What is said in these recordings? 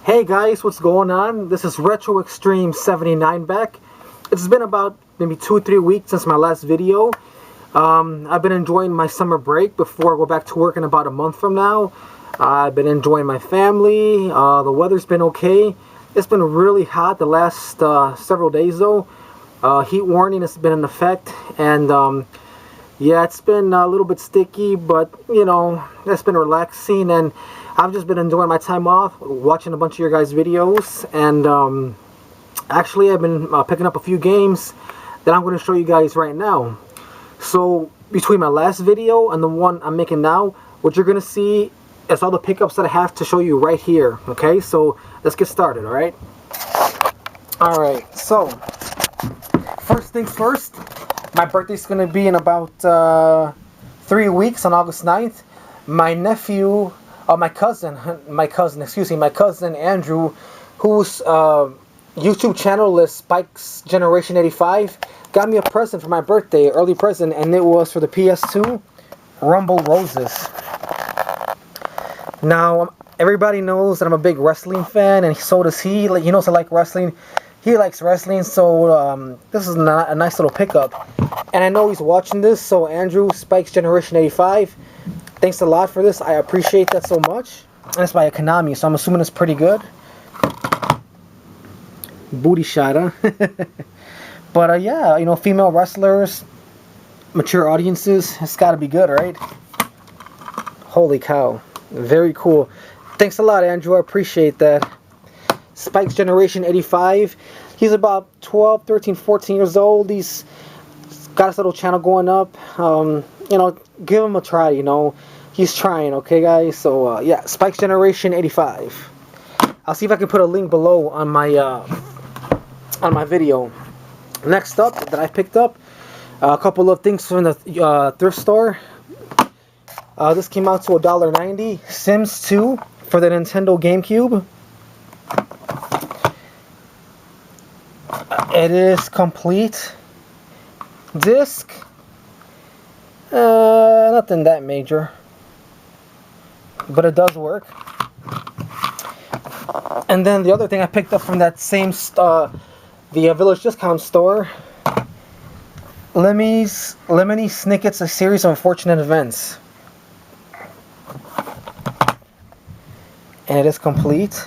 Hey guys, what's going on? This is Retro Extreme 79 back. It's been about maybe 2 or 3 weeks since my last video. I've been enjoying my summer break before I go back to work in about a month from now. I've been enjoying my family. The weather's been okay. It's been really hot the last several days though. Heat warning has been in effect, and yeah, it's been a little bit sticky, but you know, it's been relaxing, and I've just been enjoying my time off, watching a bunch of your guys' videos, and actually I've been picking up a few games that I'm going to show you guys right now. So between my last video and the one I'm making now, what you're going to see is all the pickups that I have to show you right here. Okay, so let's get started, alright? Alright, so first things first, my birthday's going to be in about 3 weeks on August 9th. My nephew, my cousin Andrew, whose YouTube channel is Spike's Generation 85, got me a present for my birthday, early present, and it was for the PS2, Rumble Roses. Now, everybody knows that I'm a big wrestling fan, and so does he. He knows I like wrestling. He likes wrestling, so this is a nice little pickup. And I know he's watching this, so Andrew, Spike's Generation 85, thanks a lot for this. I appreciate that so much. And it's by Konami, so I'm assuming it's pretty good. Booty shot, huh? But yeah, you know, female wrestlers, mature audiences, it's got to be good, right? Holy cow. Very cool. Thanks a lot, Andrew. I appreciate that. Spike's Generation 85. He's about 12, 13, 14 years old. He's got his little channel going up. You know, give him a try, you know. He's trying, okay, guys? So, yeah, Spike's Generation 85. I'll see if I can put a link below on my video. Next up, that I picked up, a couple of things from the thrift store. This came out to $1.90. Sims 2 for the Nintendo GameCube. It is complete. Disc. Nothing that major. But it does work. And then the other thing I picked up from that same the Village Discount store, Lemony Snicket's A Series of Unfortunate Events. And it is complete.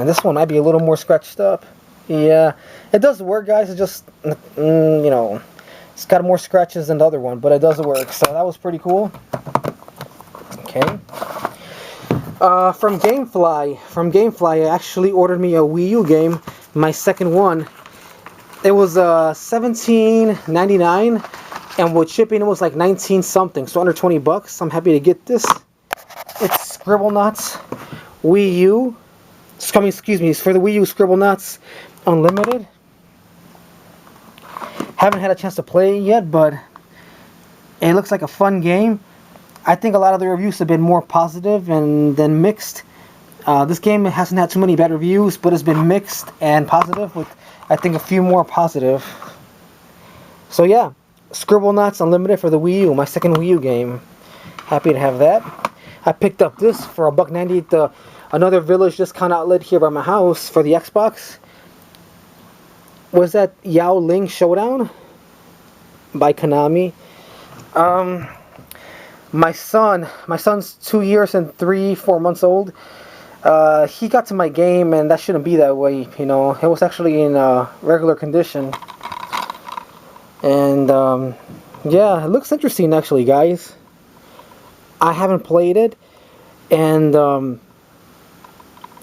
This one might be a little more scratched up. Yeah, it does work, guys. It just, you know, it's got more scratches than the other one, but it does work. So that was pretty cool. Okay. From Gamefly, I actually ordered me a Wii U game, my second one. It was $17.99, and with shipping it was like 19 something, so under 20 bucks. I'm happy to get this. It's Scribblenauts Wii U. Excuse me, it's for the Wii U, Scribblenauts Unlimited. Haven't had a chance to play it yet, but it looks like a fun game. I think a lot of the reviews have been more positive than mixed. This game hasn't had too many bad reviews, but it's been mixed and positive, with I think a few more positive. So yeah, Scribblenauts Unlimited for the Wii U, my second Wii U game. Happy to have that. I picked up this for $1.90 at the another Village Discount outlet here by my house for the Xbox. Was that Yao Ling Showdown by Konami? My son's 2 years and 4 months old. He got to my game, and that shouldn't be that way, you know. It was actually in regular condition. And yeah, it looks interesting actually, guys. I haven't played it, and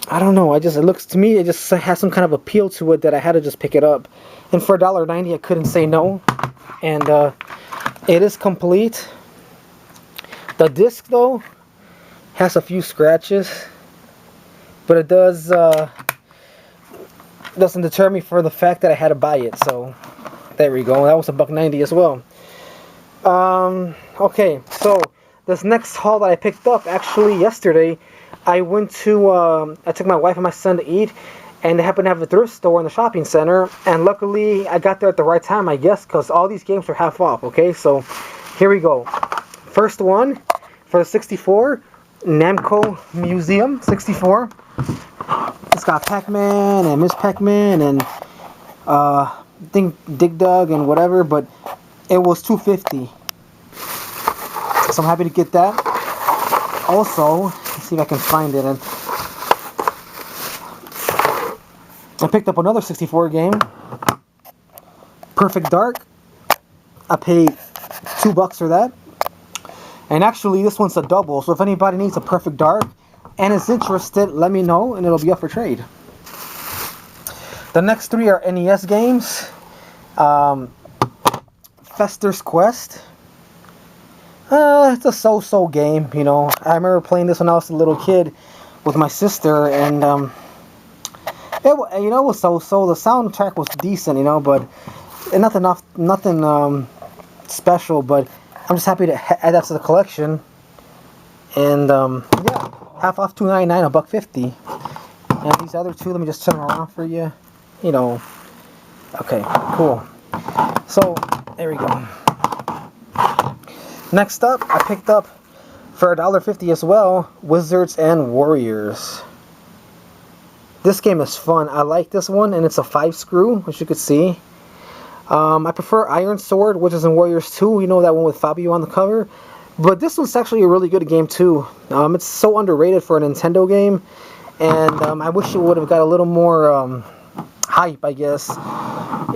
I don't know, it looks to me, it just has some kind of appeal to it that I had to just pick it up. And for $1.90 I couldn't say no. And it is complete. The disc though has a few scratches, but it doesn't deter me for the fact that I had to buy it. So there we go. That was $1.90 as well. Okay, so this next haul that I picked up, actually yesterday, I went to, I took my wife and my son to eat, and they happened to have a thrift store in the shopping center, and luckily I got there at the right time, I guess, because all these games were half off, okay? So here we go. First one, for the 64, Namco Museum 64. It's got Pac-Man and Miss Pac-Man and I think Dig Dug and whatever, but it was $2.50. So I'm happy to get that. Also, let's see if I can find it. And I picked up another 64 game, Perfect Dark. I paid $2 for that. And actually, this one's a double. So if anybody needs a Perfect Dark and is interested, let me know and it'll be up for trade. The next three are NES games. Fester's Quest. It's a so-so game, you know. I remember playing this when I was a little kid with my sister, and it was so-so. The soundtrack was decent, you know, but nothing special. But I'm just happy to add that to the collection. And yeah, half off $2.99, $1.50. And these other two, let me just turn them around for you. You know. Okay, cool. So there we go. Next up, I picked up for $1.50 as well, Wizards and Warriors. This game is fun. I like this one, and it's a 5-screw, which you could see. I prefer Iron Sword, Wizards and Warriors 2. You know that one with Fabio on the cover. But this one's actually a really good game too. It's so underrated for a Nintendo game, and I wish it would have got a little more hype, I guess.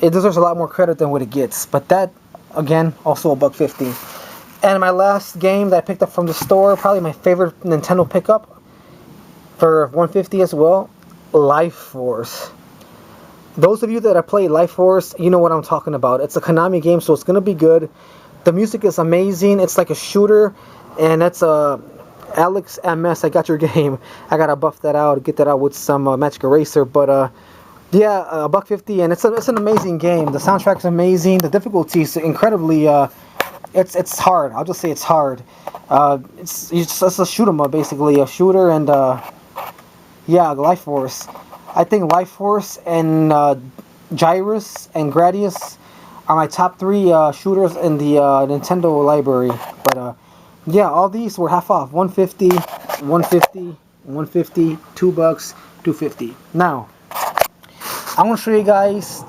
It deserves a lot more credit than what it gets. But that, again, also $1.50. And my last game that I picked up from the store, probably my favorite Nintendo pickup, for $1.50 as well, Life Force. Those of you that have played Life Force, you know what I'm talking about. It's a Konami game, so it's going to be good. The music is amazing. It's like a shooter, and that's Alex MS. I got your game. I got to buff that out, get that out with some Magic Eraser, but yeah, $1.50, and it's an amazing game. The soundtrack's amazing. The difficulty is incredibly... It's hard. I'll just say it's hard. It's a shoot 'em up, basically, a shooter, and yeah, Life Force. I think Life Force and Gyrus and Gradius are my top 3 shooters in the Nintendo library. But yeah, all these were half off. $1.50, $1.50, $1.50, $2, $2.50. Now, I want to show you guys.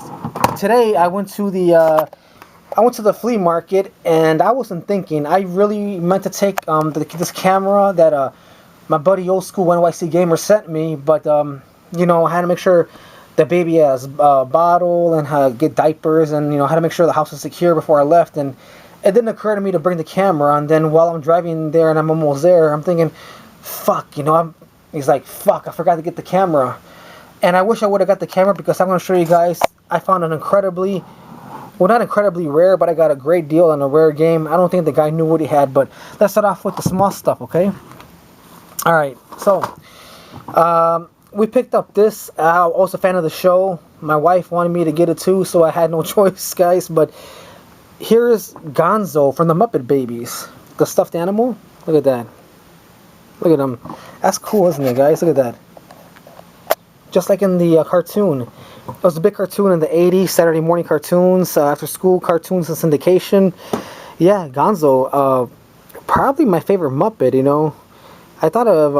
Today, I went to the flea market, and I wasn't thinking. I really meant to take this camera that my buddy Old School NYC Gamer sent me, but you know, I had to make sure the baby has a bottle and get diapers, and you know, I had to make sure the house was secure before I left. And it didn't occur to me to bring the camera. And then while I'm driving there and I'm almost there, I'm thinking, fuck, you know, he's like, fuck, I forgot to get the camera. And I wish I would have got the camera, because I'm going to show you guys. I found an incredibly, well, not incredibly rare, but I got a great deal on a rare game. I don't think the guy knew what he had, but let's start off with the small stuff, okay? Alright, so, we picked up this. I was a fan of the show. My wife wanted me to get it too, so I had no choice, guys. But here's Gonzo from the Muppet Babies. The stuffed animal. Look at that. Look at him. That's cool, isn't it, guys? Look at that. Just like in the cartoon. It was a big cartoon in the 80s, Saturday morning cartoons, after school cartoons and syndication. Yeah, Gonzo, probably my favorite Muppet, you know. I thought of,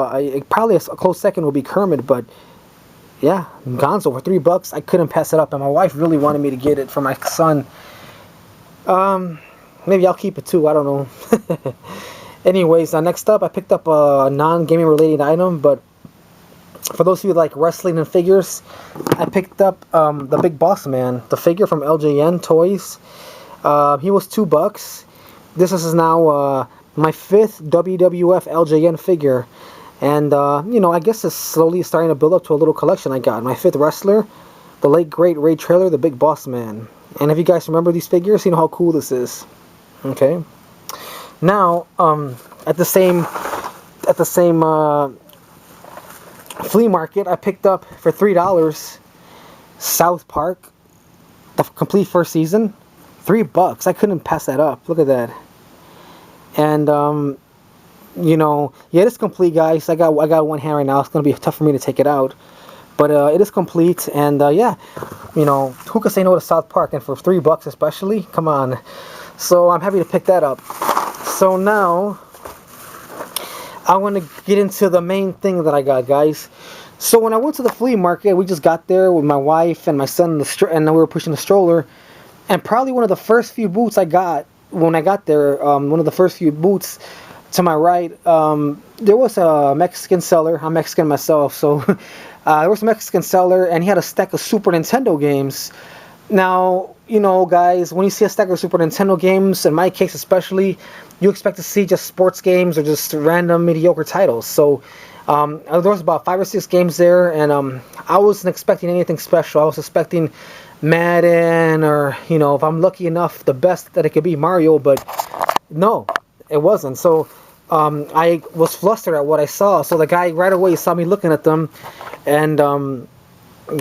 probably a close second would be Kermit, but yeah, Gonzo for $3, I couldn't pass it up, and my wife really wanted me to get it for my son. Maybe I'll keep it too, I don't know. Anyways, next up, I picked up a non-gaming related item, but for those of you who like wrestling and figures, I picked up the Big Boss Man, the figure from LJN Toys. He was $2. This is now my 5th WWF LJN figure. And, you know, I guess it's slowly starting to build up to a little collection I got. My 5th wrestler, the late great Ray Traylor, the Big Boss Man. And if you guys remember these figures, you know how cool this is. Okay. Now, at the same flea market, I picked up for $3 South Park, the complete first season. $3. I couldn't pass that up. Look at that. And you know, yeah, it's complete, guys. I got one hand right now. It's gonna be tough for me to take it out, but it is complete. And yeah, you know, who could say no to South Park? And for $3 especially, come on. So I'm happy to pick that up. So now I want to get into the main thing that I got, guys. So when I went to the flea market, we just got there with my wife and my son, and we were pushing the stroller. And probably one of the first few boots I got when I got there, one of the first few boots to my right, there was a Mexican seller. I'm Mexican myself, so there was a Mexican seller, and he had a stack of Super Nintendo games. Now, you know, guys, when you see a stack of Super Nintendo games, in my case especially, you expect to see just sports games or just random mediocre titles. So there was about 5 or 6 games there, and I wasn't expecting anything special. I was expecting Madden, or, you know, if I'm lucky enough, the best that it could be, Mario, but no, it wasn't. So I was flustered at what I saw. So the guy right away saw me looking at them, and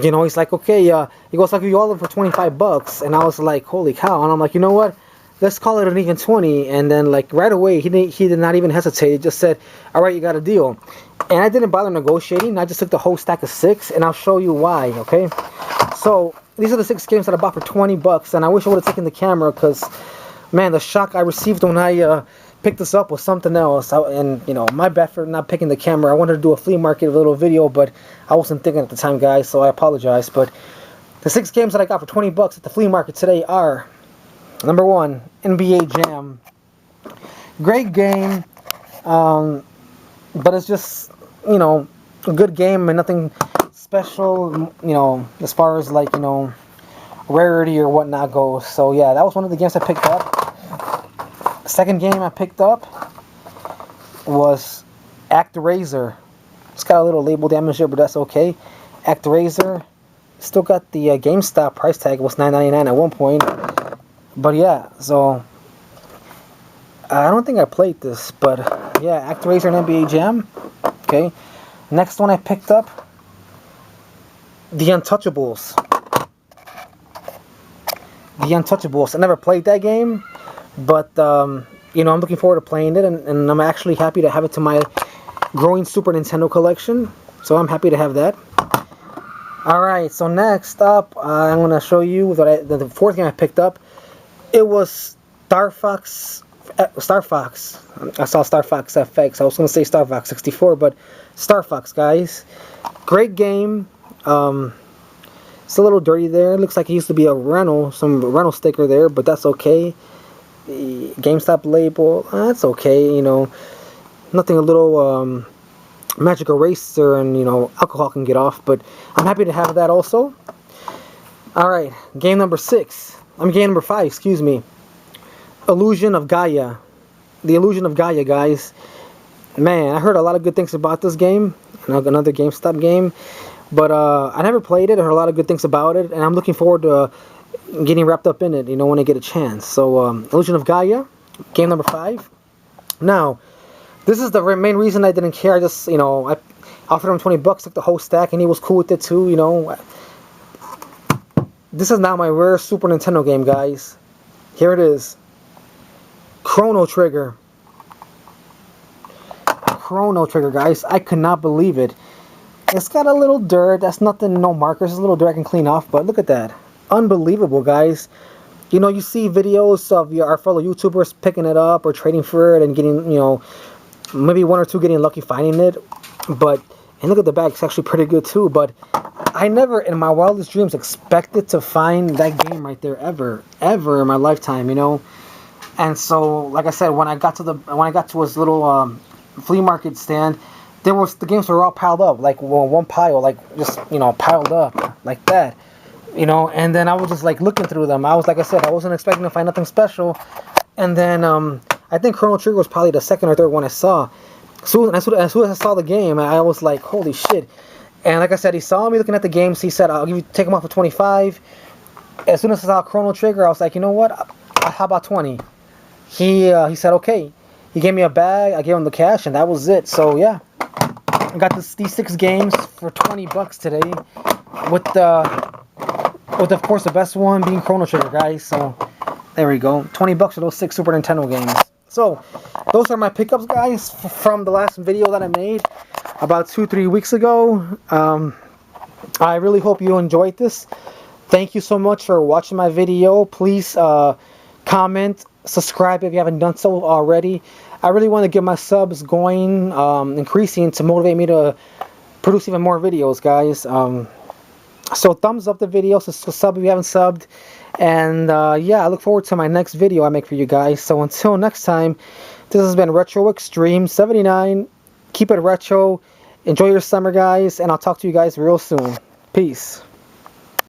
you know, he's like, okay, he goes, I'll give you all of them for $25. And I was like, holy cow. And I'm like, you know what, let's call it an even 20. And then, like, right away, he did not even hesitate. He just said, all right, you got a deal. And I didn't bother negotiating. I just took the whole stack of 6, and I'll show you why, okay? So these are the 6 games that I bought for $20, and I wish I would have taken the camera, because, man, the shock I received when I picked this up was something else. And, you know, my bad for not picking the camera. I wanted to do a flea market little video, but I wasn't thinking at the time, guys, so I apologize. But the 6 games that I got for $20 at the flea market today are, number 1, NBA Jam. Great game, but it's just, you know, a good game and nothing special, you know, as far as, like, you know, rarity or whatnot goes. So yeah, that was one of the games I picked up. The second game I picked up was ActRaiser. It's got a little label damage here, but that's okay. ActRaiser. Still got the GameStop price tag. It was $9.99 at one point. But yeah, so I don't think I played this, but yeah, ActRaiser and NBA Jam. Okay. Next one I picked up, The Untouchables. The Untouchables. I never played that game, but you know, I'm looking forward to playing it, and I'm actually happy to have it to my growing Super Nintendo collection. So I'm happy to have that. Alright, so next up, I'm going to show you the 4th game I picked up. It was Star Fox. I saw Star Fox FX. I was going to say Star Fox 64, but Star Fox, guys. Great game. It's a little dirty there. It looks like it used to be a rental, some rental sticker there, but that's okay. The GameStop label, that's okay, you know. Nothing a little magic eraser and, you know, alcohol can get off, but I'm happy to have that also. Alright, game number 5, excuse me. Illusion of Gaia. The Illusion of Gaia, guys. Man, I heard a lot of good things about this game. Another GameStop game. But I never played it. I heard a lot of good things about it, and I'm looking forward to getting wrapped up in it, you know, when I get a chance. So, Illusion of Gaia, game number 5. Now, this is the main reason I didn't care. I just, you know, I offered him $20, took the whole stack, and he was cool with it too, you know. This is now my rare Super Nintendo game, guys. Here it is. Chrono Trigger. Chrono Trigger, guys. I could not believe it. It's got a little dirt. That's nothing, no markers. It's a little dirt I can clean off, but look at that. Unbelievable, guys. You know, you see videos of our fellow YouTubers picking it up or trading for it and getting, you know, maybe 1 or 2 getting lucky finding it. But, and look at the bag. It's actually pretty good too. But I never in my wildest dreams expected to find that game right there ever in my lifetime, you know. And so, like I said, when I got to his little flea market stand, the games were all piled up, like, well, one pile, like, just, you know, piled up like that, you know. And then I was just like looking through them. I was, like I said, I wasn't expecting to find nothing special. And then I think Chrono Trigger was probably the 2nd or 3rd one I saw. As soon as I saw the game, I was like, holy shit. And like I said, he saw me looking at the games. He said, take them off for 25. As soon as I saw Chrono Trigger, I was like, you know what? How about 20? He said, okay. He gave me a bag. I gave him the cash, and that was it. So yeah, I got these 6 games for $20 today. With of course the best one being Chrono Trigger, guys. So there we go. $20 for those 6 Super Nintendo games. So those are my pickups, guys, from the last video that I made about 2-3 weeks ago. I really hope you enjoyed this. Thank you so much for watching my video. Please comment, subscribe if you haven't done so already. I really want to get my subs going, increasing to motivate me to produce even more videos, guys. So thumbs up the video, so sub if you haven't subbed. And yeah, I look forward to my next video I make for you guys. So until next time, this has been Retro Extreme 79. Keep it retro. Enjoy your summer, guys, and I'll talk to you guys real soon. Peace.